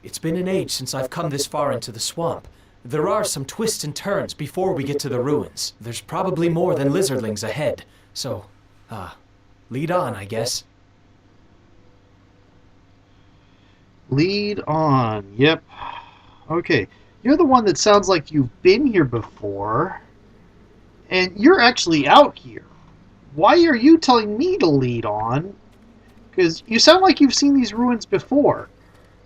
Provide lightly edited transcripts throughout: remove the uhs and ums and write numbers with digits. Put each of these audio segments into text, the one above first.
It's been an age since I've come this far into the swamp. There are some twists and turns before we get to the ruins. There's probably more than lizardlings ahead. So, lead on, I guess. Lead on. Yep. Okay. You're the one that sounds like you've been here before. And you're actually out here. Why are you telling me to lead on? Because you sound like you've seen these ruins before.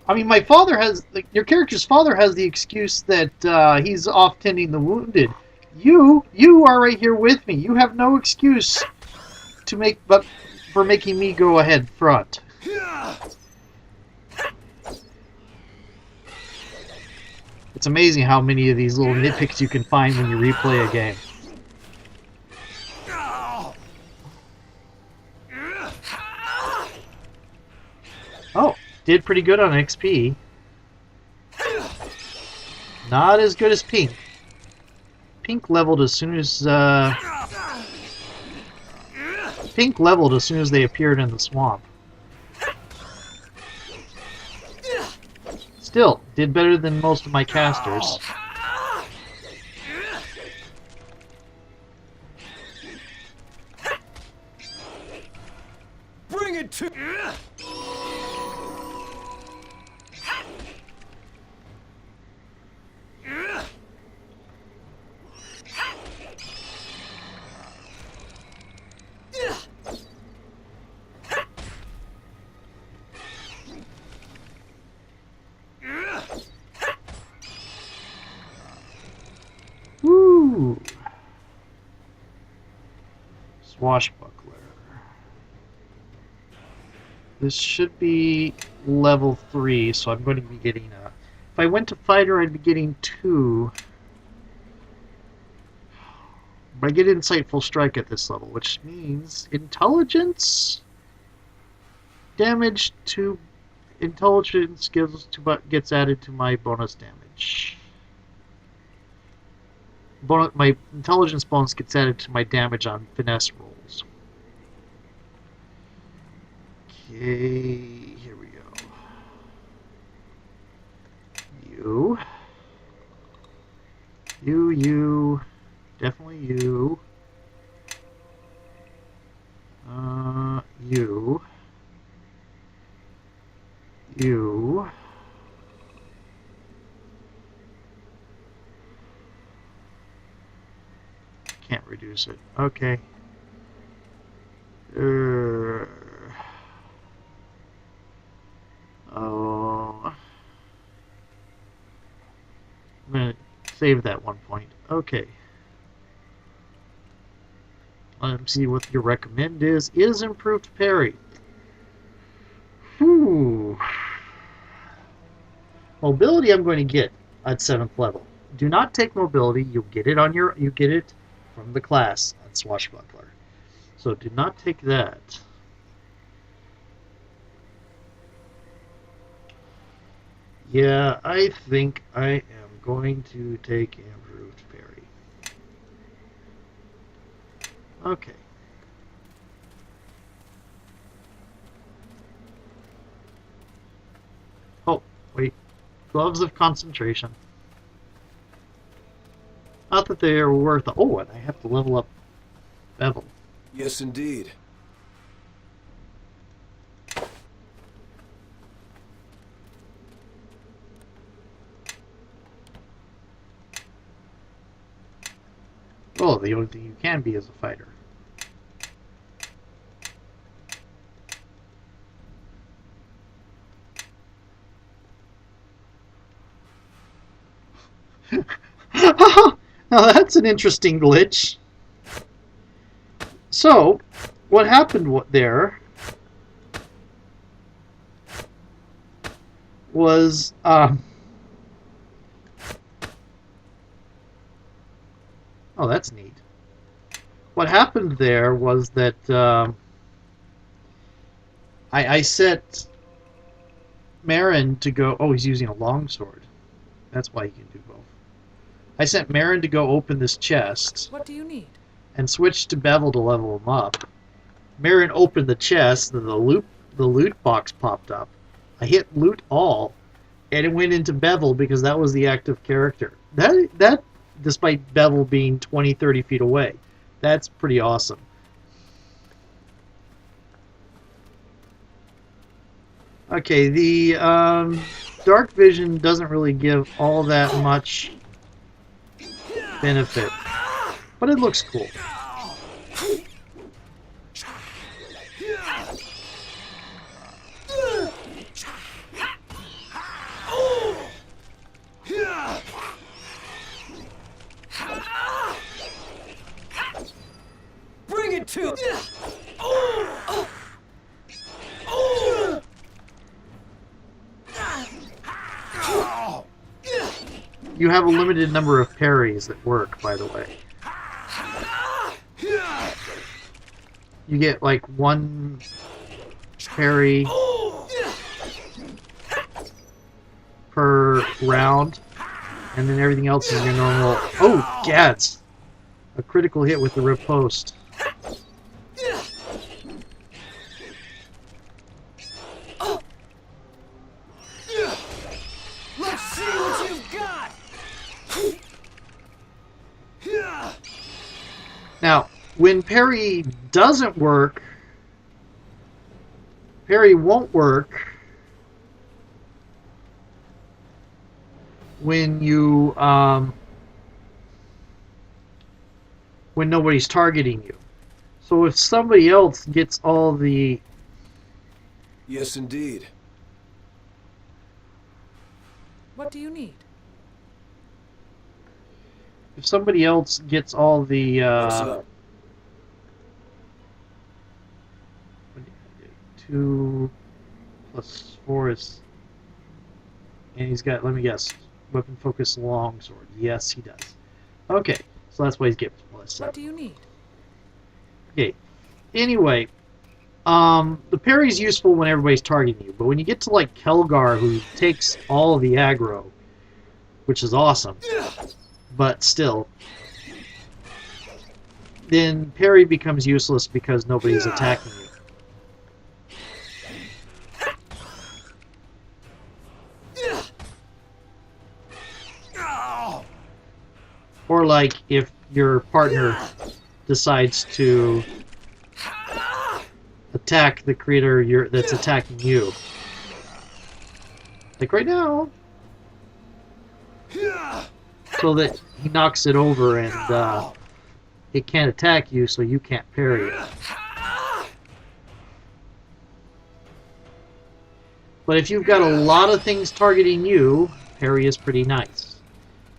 I mean, my father has... your character's father has the excuse that he's off tending the wounded. You are right here with me. You have no excuse for making me go ahead front. It's amazing how many of these little nitpicks you can find when you replay a game. Oh, did pretty good on XP. Not as good as Pink. Pink leveled as soon as they appeared in the swamp. Still, did better than most of my casters. Bring it to... Woo! Swashbuckler. This should be level 3, so I'm going to be getting a... If I went to fighter, I'd be getting 2. But I get insightful strike at this level, which means intelligence damage to intelligence gets added to my bonus damage. My intelligence bonus gets added to my damage on finesse rolls. Okay, here we go. You, definitely you. You. Can't reduce it. Okay. Oh. I'm going to save that 1 point. Okay. Let's see what your recommend is. Is improved parry. Whew. Mobility I'm going to get at 7th level. Do not take mobility. You get it from the class on Swashbuckler. So do not take that. Yeah, I think I am going to take improved parry. Okay. Oh, wait. Gloves of concentration. Not that they are worth... Oh, and I have to level up Bevel. Yes, indeed. Oh, the only thing you can be is a fighter. Now that's an interesting glitch. So, what happened there was oh, that's neat. What happened there was that I set Meren to go... Oh, he's using a longsword. That's why he can do both. I sent Meren to go open this chest. What do you need? And switched to Bevel to level him up. Meren opened the chest, and the loot box popped up. I hit loot all, and it went into Bevel because that was the active character. That despite Bevel being 20, 30 feet away. That's pretty awesome. Okay, the dark vision doesn't really give all that much benefit, but it looks cool. Bring it to. You have a limited number of parries that work, by the way. You get like one parry per round, and then everything else is your normal. Oh, gats! A critical hit with the riposte. Let's see what you've got. Now, when parry doesn't work, parry won't work when you when nobody's targeting you. So if somebody else gets all the Yes, indeed. What do you need? if somebody else gets all the What's up? 2 plus 4 is, and he's got, let me guess, weapon focus longsword. Yes, he does. Okay, so that's why he's getting plus 7. What do you need? Okay. Anyway, the parry's useful when everybody's targeting you, but when you get to like Kelgar, who takes all the aggro, which is awesome, but still, then parry becomes useless because nobody's attacking you. Or like if your partner decides to attack the creature that's attacking you. Like right now. So that he knocks it over and it can't attack you, so you can't parry it. But if you've got a lot of things targeting you, parry is pretty nice.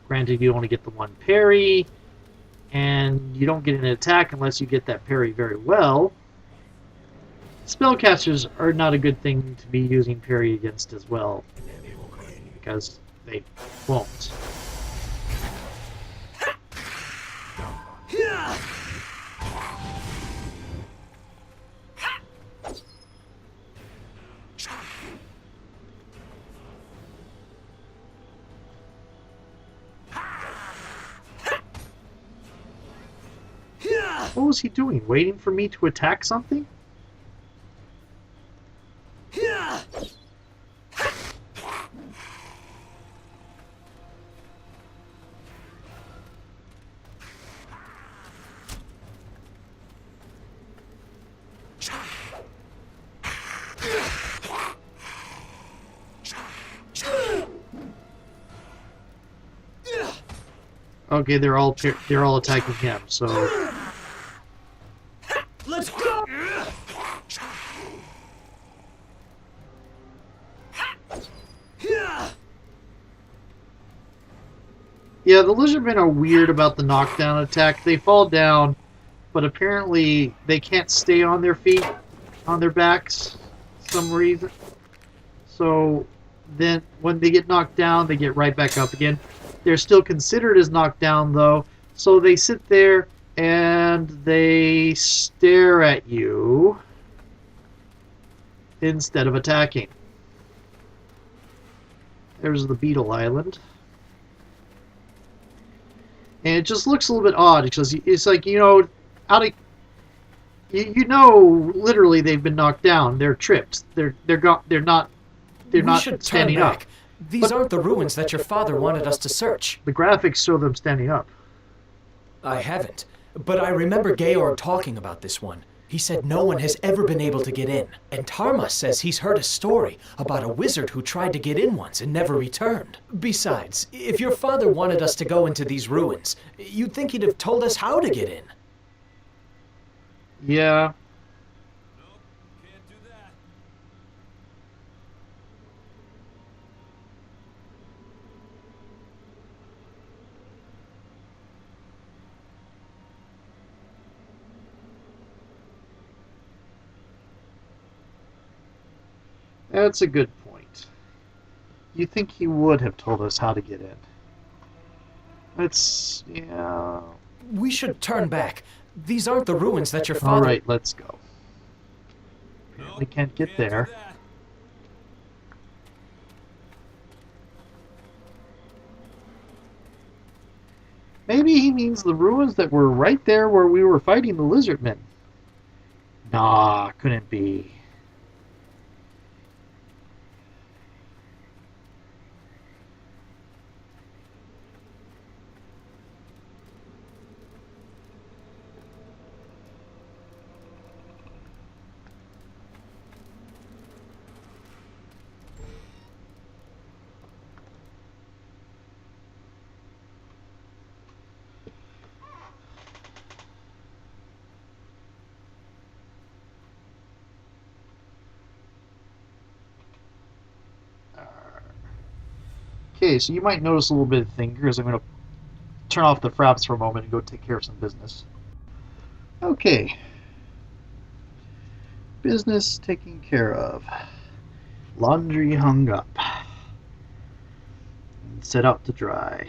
Granted, you only get the one parry, and you don't get an attack unless you get that parry very well. Spellcasters are not a good thing to be using parry against as well, because they won't. What was he doing? Waiting for me to attack something? Okay, they're all attacking him. So Let's go. yeah, the lizardmen are weird about the knockdown attack. They fall down, but apparently they can't stay on their feet, on their backs, for some reason. So then when they get knocked down, they get right back up again. They're still considered as knocked down, though, so they sit there and they stare at you instead of attacking. There's the Beetle Island. And it just looks a little bit odd, because it's like, you know, literally they've been knocked down. They're tripped. They're not We should turn standing back. up. These aren't the ruins that your father wanted us to search. The graphics show them standing up. I haven't, but I remember Georg talking about this one. He said no one has ever been able to get in. And Tarma says he's heard a story about a wizard who tried to get in once and never returned. Besides, if your father wanted us to go into these ruins, you'd think he'd have told us how to get in. Yeah. Can't do that. That's a good point. You think he would have told us how to get in. Let's... yeah... We should turn back. These aren't the ruins that your father... Alright, let's go. We can't get there. Maybe he means the ruins that were right there where we were fighting the lizardmen. Nah, couldn't be. Okay, so you might notice a little bit of thing because I'm going to turn off the fraps for a moment and go take care of some business. Okay. Business taken care of. Laundry hung up. And set out to dry.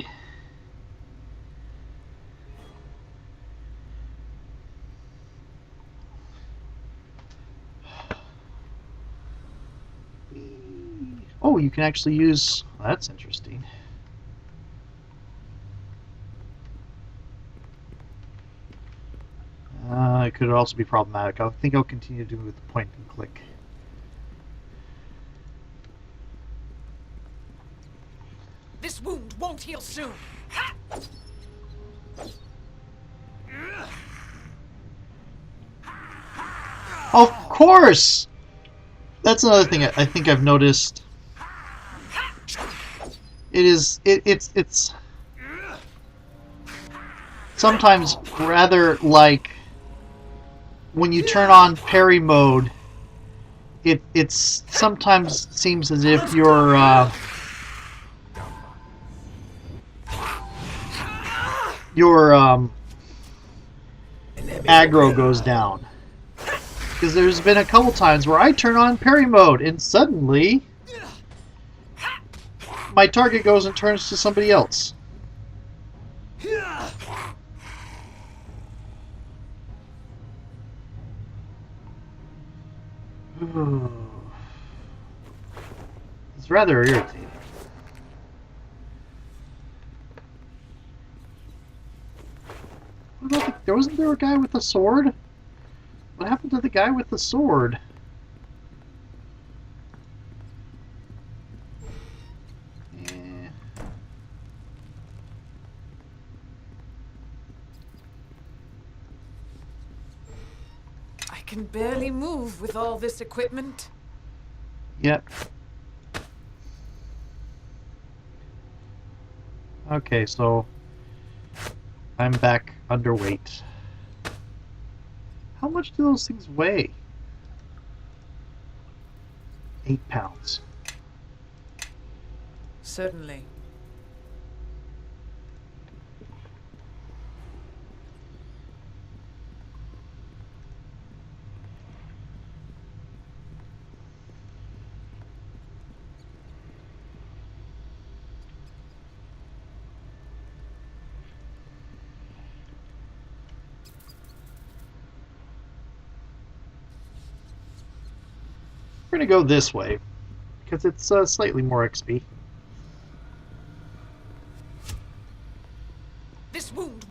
Oh, you can actually use... well, that's interesting. It could also be problematic. I think I'll continue to do it with the point and click. This wound won't heal soon. Ha! Of course! That's another thing I think I've noticed. It's sometimes rather like when you turn on parry mode, it's sometimes seems as if your aggro goes down. Because there's been a couple times where I turn on parry mode and suddenly my target goes and turns to somebody else. It's rather irritating. What about wasn't there a guy with a sword? What happened to the guy with the sword? I can barely move with all this equipment. Yep. Okay, so I'm back underweight. How much do those things weigh? 8 pounds. Certainly. We're going to go this way, because it's slightly more XP. This wound.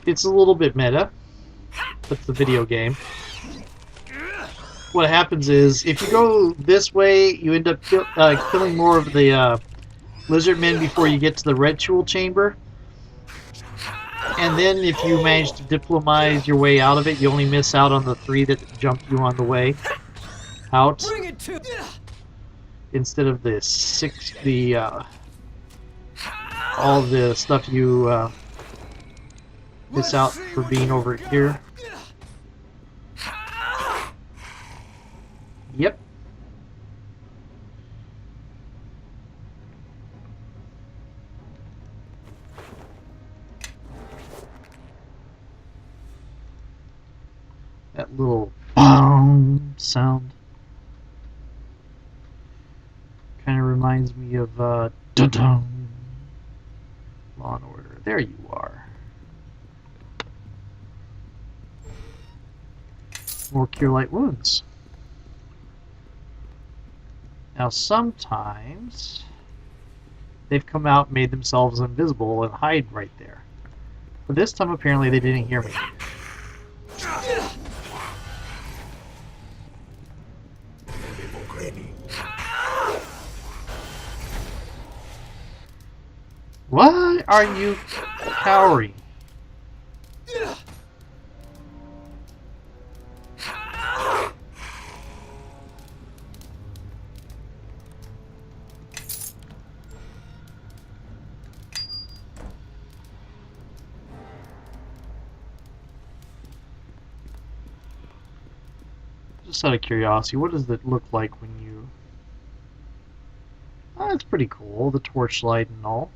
It's a little bit meta. That's the video game. what happens is, if you go this way, you end up killing more of the lizard men before you get to the ritual chamber. And then if you manage to diplomatize your way out of it, you only miss out on the 3 that jump you on the way out. Bring it to. Instead of the 6, all the stuff you miss out for being over here. Yep. That little boom sound kind of reminds me of dun-dun. Law and Order. There you are. More cure light wounds. Now sometimes they've come out and made themselves invisible and hide right there. But this time apparently they didn't hear me. Why are you cowering? Just out of curiosity, what does it look like when you... Oh, it's pretty cool, the torchlight and all.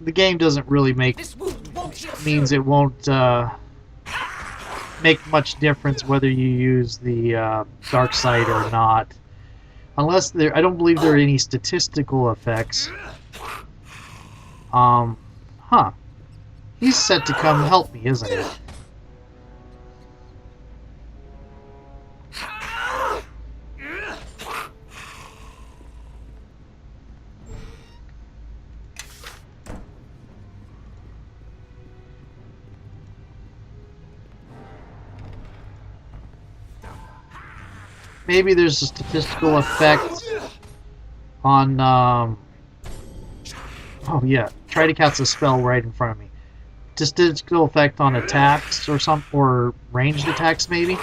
The game doesn't really means it won't make much difference whether you use the dark side or not, unless I don't believe there are any statistical effects. Huh? He's set to come help me, isn't he? Maybe there's a statistical effect on, oh yeah, try to cast a spell right in front of me. Statistical effect on attacks or ranged attacks maybe?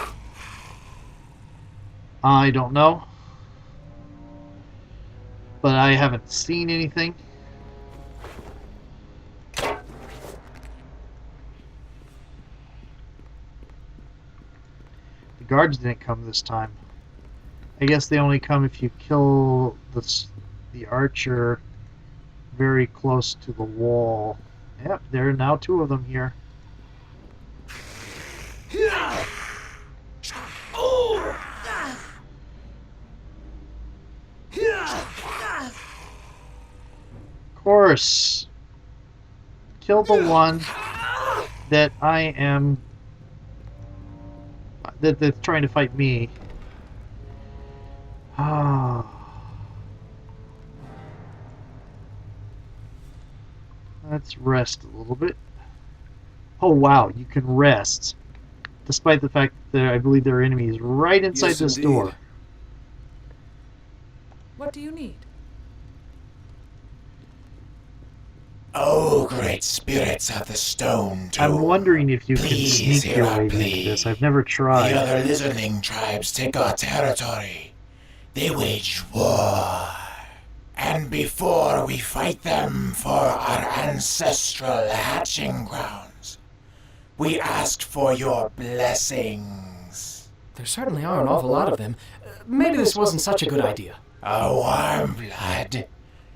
I don't know. But I haven't seen anything. The guards didn't come this time. I guess they only come if you kill the archer very close to the wall. Yep, there are now 2 of them here. Of course. Kill the one that I am... that's trying to fight me. Ah. Let's rest a little bit. Oh wow, you can rest. Despite the fact that I believe there are enemies right inside this door. What do you need? Oh, great spirits of the stone tomb. I'm wondering if you can Please sneak your way into plea. this. I've never tried. The other lizardling tribes take our territory. They wage war. And before we fight them for our ancestral hatching grounds, we ask for your blessings. There certainly are an awful lot of them. Maybe this wasn't such a good idea. A warm blood.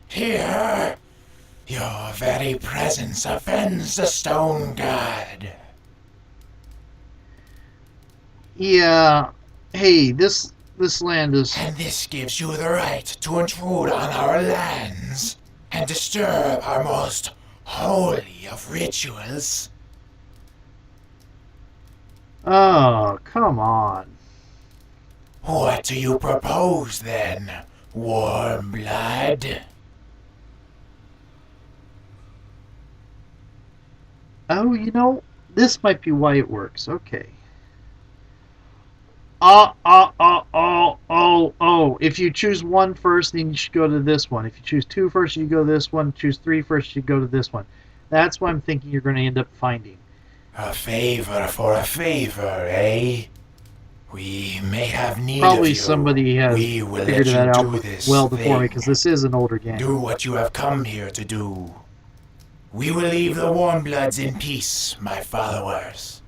Here, your very presence offends the stone god. Yeah. Hey, this land is... And this gives you the right to intrude on our lands and disturb our most holy of rituals. Oh, come on. What do you propose then, warm blood? Oh, this might be why it works. Okay. Oh. If you choose one first, then you should go to this one. If you choose two first, you go to this one. Choose three first, you go to this one. That's what I'm thinking you're going to end up finding. A favor for a favor, eh? We may have need Probably of you. somebody has We will figured let that you out do this well before me, thing. because this is an older game. Do what you have come here to do. We will leave the warm bloods in peace, my followers.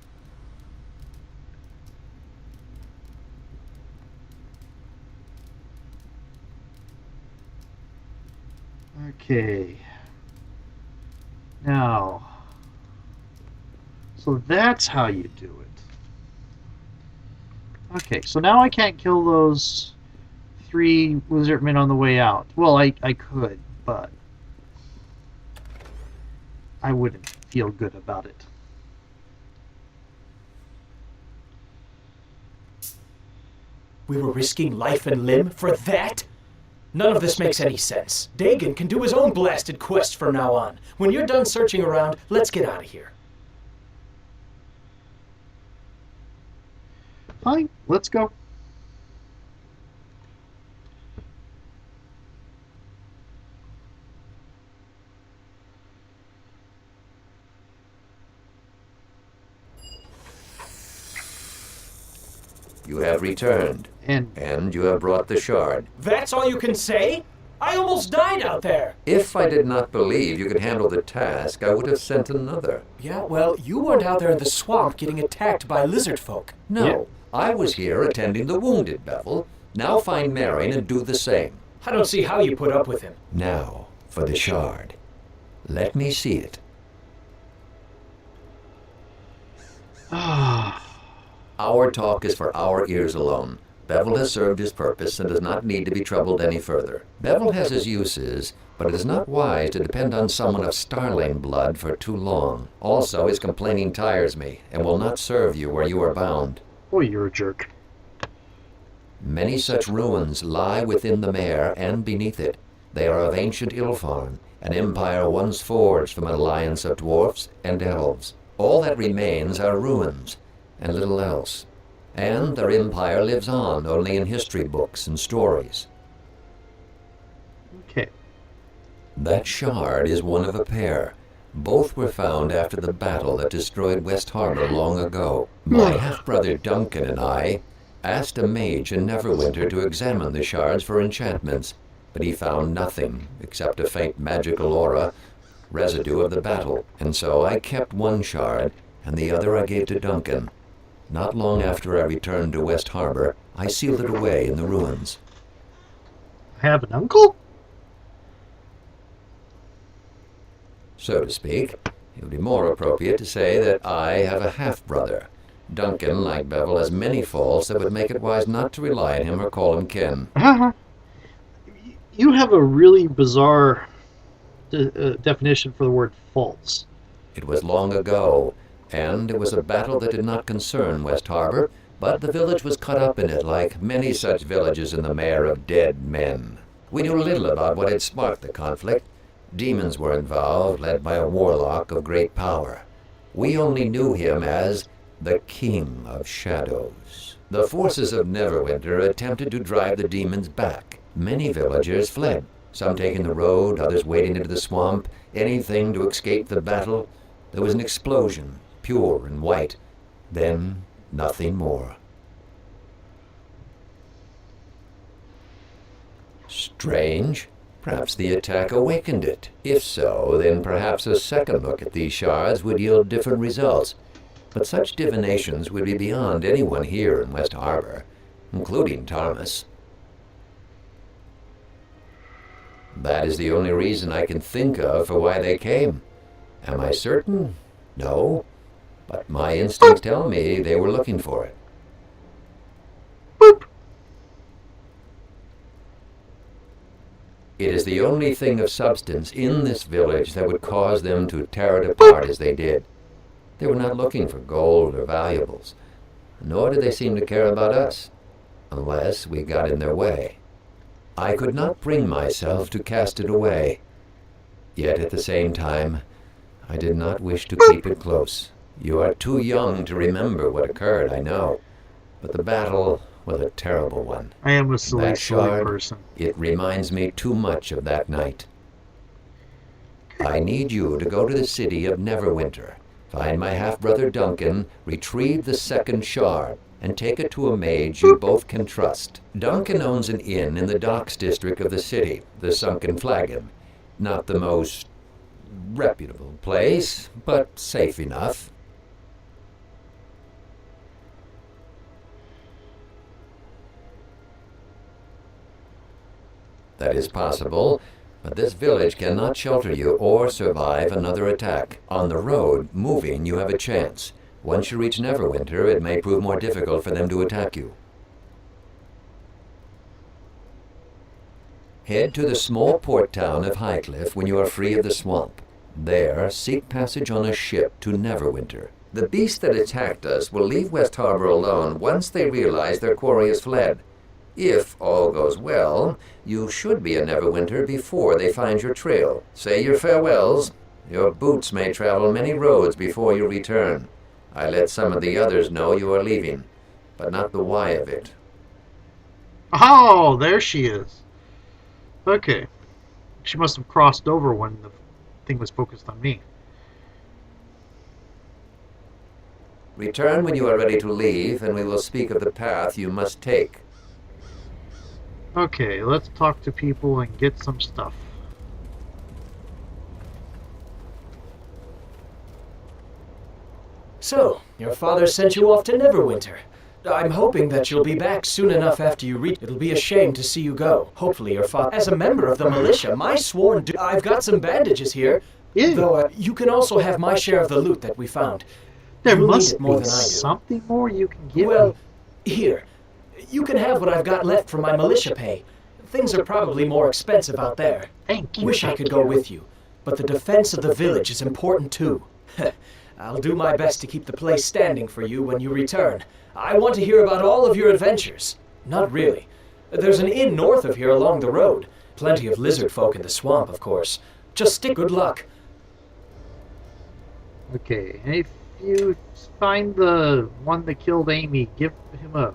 Okay. Now, so that's how you do it. Okay, so now I can't kill those 3 lizardmen on the way out. Well, I could, but I wouldn't feel good about it. We were risking life and limb for that? None of this makes any sense. Dagon can do his own blasted quest from now on. When you're done searching around, let's get out of here. Fine, let's go. You have returned, and you have brought the shard. That's all you can say? I almost died out there. If I did not believe you could handle the task, I would have sent another. Yeah, well, you weren't out there in the swamp getting attacked by lizard folk. No, I was here attending the wounded, Bevel. Now find Meren and do the same. I don't see how you put up with him. Now, for the shard. Let me see it. Our talk is for our ears alone. Bevel has served his purpose and does not need to be troubled any further. Bevel has his uses, but it is not wise to depend on someone of starling blood for too long. Also, his complaining tires me, and will not serve you where you are bound. Oh, you're a jerk. Many such ruins lie within the mare and beneath it. They are of ancient Ilfarn, an empire once forged from an alliance of dwarfs and elves. All that remains are ruins, and little else. And their empire lives on only in history books and stories. Okay. That shard is one of a pair. Both were found after the battle that destroyed West Harbor long ago. My half-brother Duncan and I asked a mage in Neverwinter to examine the shards for enchantments, but he found nothing except a faint magical aura, residue of the battle. And so I kept one shard, and the other I gave to Duncan. Not long after I returned to West Harbor, I sealed it away in the ruins. I have an uncle? So to speak, it would be more appropriate to say that I have a half-brother. Duncan, like Bevel, has many faults that would make it wise not to rely on him or call him kin. You have a really bizarre definition for the word false. It was long ago, and it was a battle that did not concern West Harbor, but the village was cut up in it like many such villages in the Mare of Dead Men. We knew little about what had sparked the conflict. Demons were involved, led by a warlock of great power. We only knew him as the King of Shadows. The forces of Neverwinter attempted to drive the demons back. Many villagers fled, some taking the road, others wading into the swamp, anything to escape the battle. There was an explosion, pure and white. Then, nothing more. Strange. Perhaps the attack awakened it. If so, then perhaps a second look at these shards would yield different results. But such divinations would be beyond anyone here in West Harbor, including Thomas. That is the only reason I can think of for why they came. Am I certain? No. But my instincts tell me they were looking for it. Boop. It is the only thing of substance in this village that would cause them to tear it apart as they did. They were not looking for gold or valuables. nor did they seem to care about us, unless we got in their way. I could not bring myself to cast it away, yet at the same time, I did not wish to keep it close. You are too young to remember what occurred, I know, but the battle was a terrible one. I am a silly, That silly shard, person. it reminds me too much of that night. I need you to go to the city of Neverwinter, find my half-brother Duncan, retrieve the second shard, and take it to a mage you both can trust. Duncan owns an inn in the docks district of the city, the Sunken Flagon. Not the most reputable place, but safe enough. That is possible, but this village cannot shelter you or survive another attack. On the road, moving, you have a chance. Once you reach Neverwinter, it may prove more difficult for them to attack you. Head to the small port town of Highcliff when you are free of the swamp. There, seek passage on a ship to Neverwinter. The beast that attacked us will leave West Harbor alone once they realize their quarry has fled. If all goes well, you should be in Neverwinter before they find your trail. Say your farewells. Your boots may travel many roads before you return. I let some of the others know you are leaving, but not the why of it. Oh, there she is. Okay. She must have crossed over when the thing was focused on me. Return when you are ready to leave, and we will speak of the path you must take. Okay, let's talk to people and get some stuff. So, your father sent you off to Neverwinter. I'm hoping that you'll be back soon enough after you reach. It'll be a shame to see you go. Hopefully your father... As a member of the militia, my sworn... I've got some bandages here. Yeah. Though you can also have my share of the loot that we found. There You'll need must it more be than I do. something more you can give Well, me. here. You can have what I've got left from my militia pay. Things are probably more expensive out there. Thank you. Wish I could go with you, but the defense of the village is important too. I'll do my best to keep the place standing for you when you return. I want to hear about all of your adventures. Not really. There's an inn north of here along the road. Plenty of lizard folk in the swamp, of course. Just stick good luck. Okay, if you find the one that killed Amy, give him a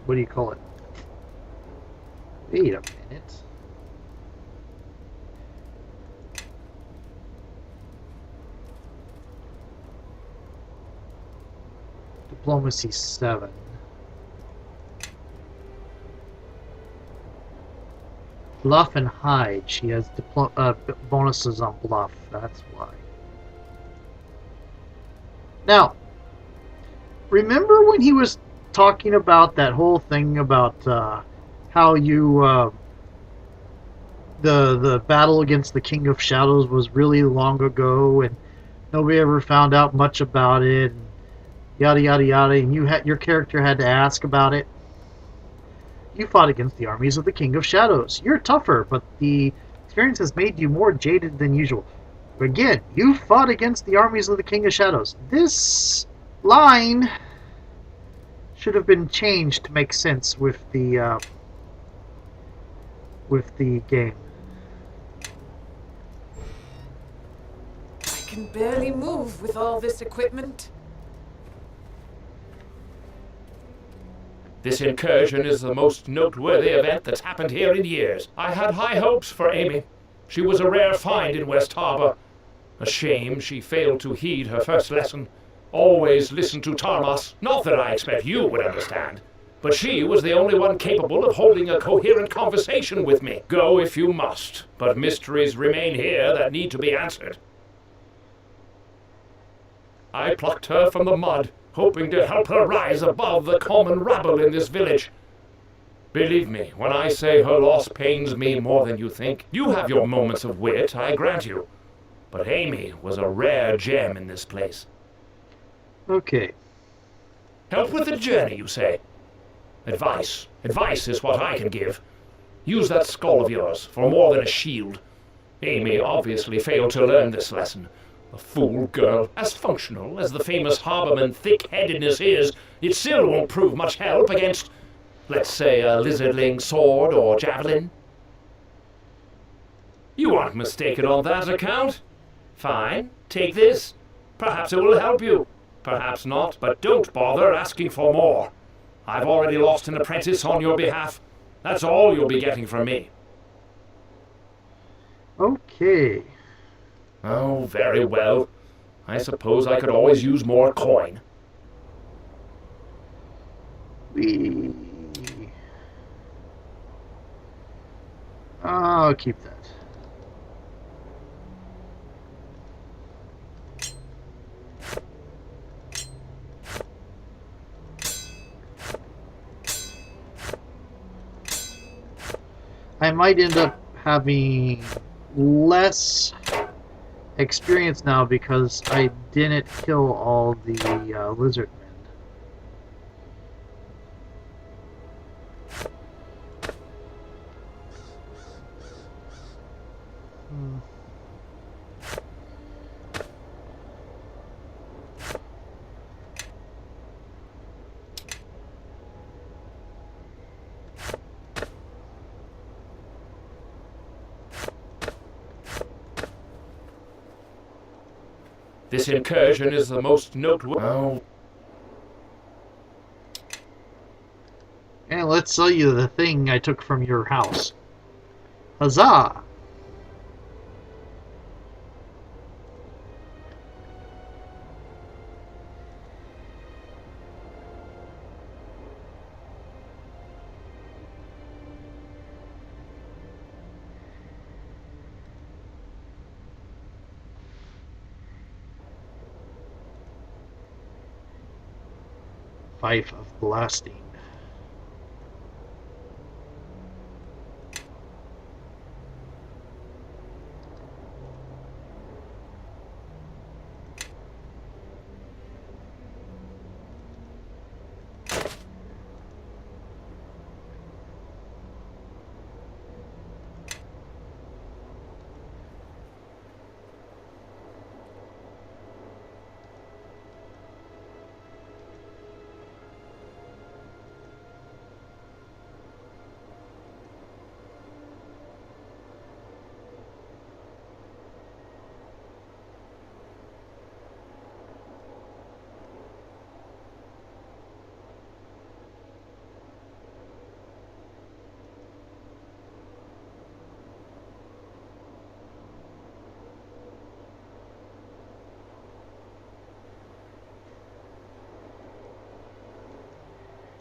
what do you call it? Wait a minute. Diplomacy 7. Bluff and hide. She has bonuses on bluff. That's why. Now, remember when he was talking about that whole thing about how you the battle against the King of Shadows was really long ago and nobody ever found out much about it, and yada yada yada, and your character had to ask about it. You fought against the armies of the King of Shadows. You're tougher, but the experience has made you more jaded than usual. Again, you fought against the armies of the King of Shadows. This line should have been changed to make sense with the game. I can barely move with all this equipment. This incursion is the most noteworthy event that's happened here in years. I had high hopes for Amy. She was a rare find in West Harbor. A shame she failed to heed her first lesson. Always listen to Tarmas. Not that I expect you would understand. But she was the only one capable of holding a coherent conversation with me. Go if you must, but mysteries remain here that need to be answered. I plucked her from the mud, hoping to help her rise above the common rabble in this village. Believe me when I say her loss pains me more than you think. You have your moments of wit, I grant you. But Amy was a rare gem in this place. Okay. Help with the journey, you say? Advice. Advice is what I can give. Use that skull of yours for more than a shield. Amy obviously failed to learn this lesson. The fool girl. As functional as the famous harborman thick-headedness is, it still won't prove much help against, let's say, a lizardling sword or javelin. You aren't mistaken on that account. Fine, take this. Perhaps it will help you. Perhaps not, but don't bother asking for more. I've already lost an apprentice on your behalf. That's all you'll be getting from me. Okay. Oh, very well. I suppose I could always use more coin. I'll keep that. I might end up having less experience now because I didn't kill all the lizard men. This incursion is the most noteworthy. Oh. And let's sell you the thing I took from your house. Huzzah! Fife of Blasting.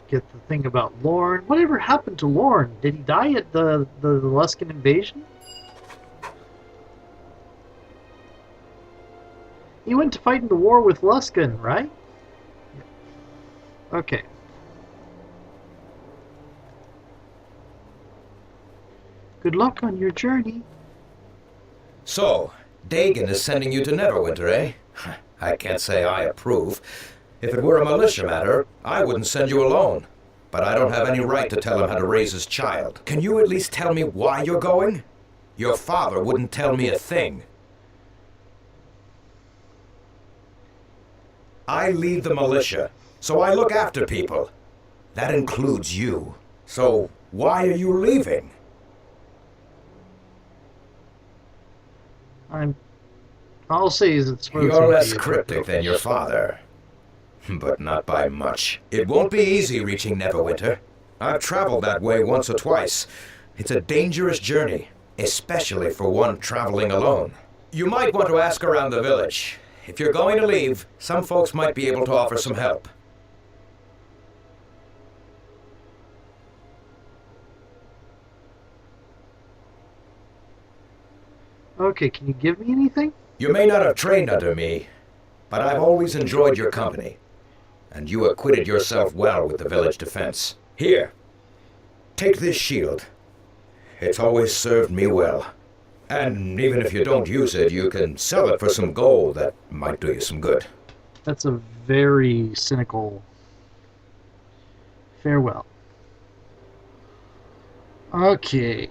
Get the thing about Lorne. Whatever happened to Lorne? Did he die at the Luskan invasion? He went to fight in the war with Luskan, right? Okay. Good luck on your journey. So, Dagon is sending you to Neverwinter, eh? I can't say I approve. If it were a militia matter, I wouldn't send you alone. But I don't have any right to tell him how to raise his child. Can you at least tell me why you're going? Your father wouldn't tell me a thing. I lead the militia, so I look after people. That includes you. So, why are you leaving? I'll say is it's supposed to You're be less a- cryptic than your father. But not by much. It won't be easy reaching Neverwinter. I've traveled that way once or twice. It's a dangerous journey, especially for one traveling alone. You might want to ask around the village. If you're going to leave, some folks might be able to offer some help. Okay, can you give me anything? You may not have trained under me, but I've always enjoyed your company. And you acquitted yourself well with the village defense. Here, take this shield. It's always served me well. And even if you don't use it, you can sell it for some gold. That might do you some good. That's a very cynical farewell. Okay.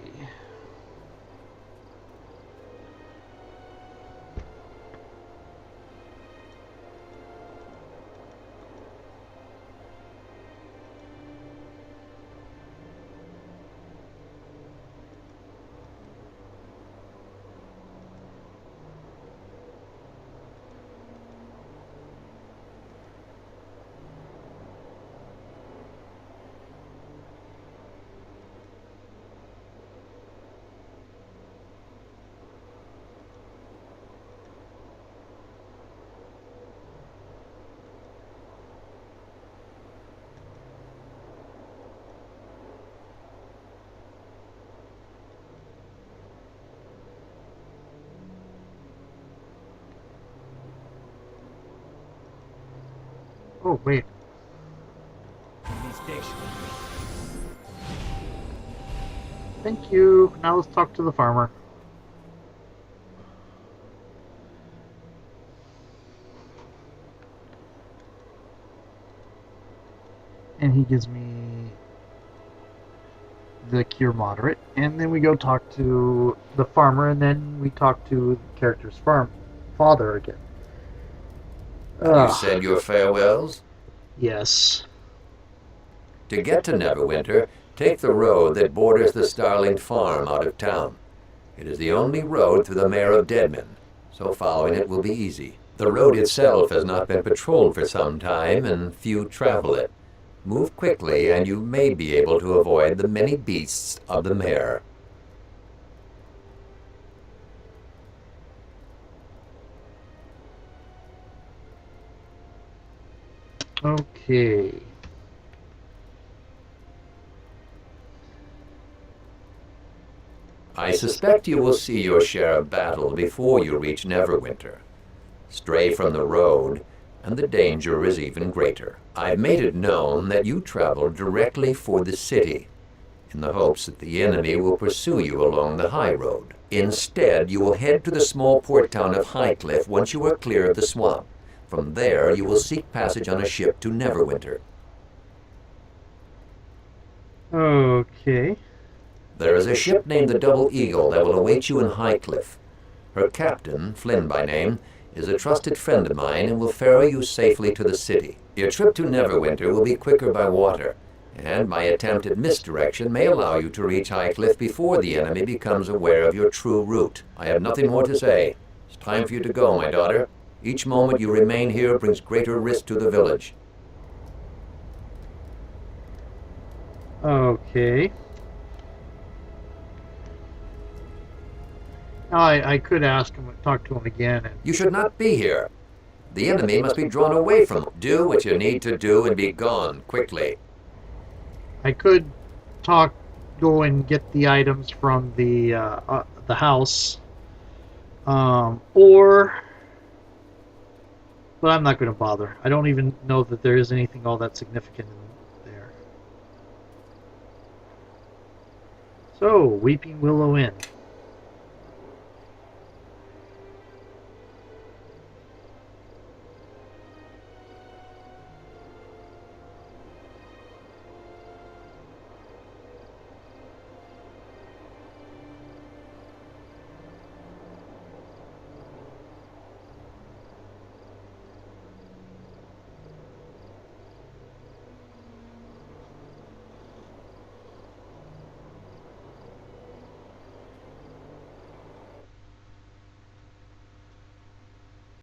Oh, wait. Thank you. Now let's talk to the farmer. And he gives me the cure moderate. And then we go talk to the farmer, and then we talk to the character's father again. You said your farewells? Yes. To get to Neverwinter, take the road that borders the Starling Farm out of town. It is the only road through the Mare of Deadmen, so following it will be easy. The road itself has not been patrolled for some time, and few travel it. Move quickly, and you may be able to avoid the many beasts of the Mare. Okay. I suspect you will see your share of battle before you reach Neverwinter. Stray from the road, and the danger is even greater. I've made it known that you travel directly for the city, in the hopes that the enemy will pursue you along the high road. Instead, you will head to the small port town of Highcliff once you are clear of the swamp. From there, you will seek passage on a ship to Neverwinter. Okay. There is a ship named the Double Eagle that will await you in Highcliff. Her captain, Flynn by name, is a trusted friend of mine and will ferry you safely to the city. Your trip to Neverwinter will be quicker by water, and my attempt at misdirection may allow you to reach Highcliff before the enemy becomes aware of your true route. I have nothing more to say. It's time for you to go, my daughter. Each moment you remain here brings greater risk to the village. Okay. I could ask him, talk to him again. And You should not be here. The enemy must be drawn away from you. Do what you need to do and be gone quickly. I could go and get the items from the house, but I'm not going to bother. I don't even know that there is anything all that significant in there. So, Weeping Willow Inn.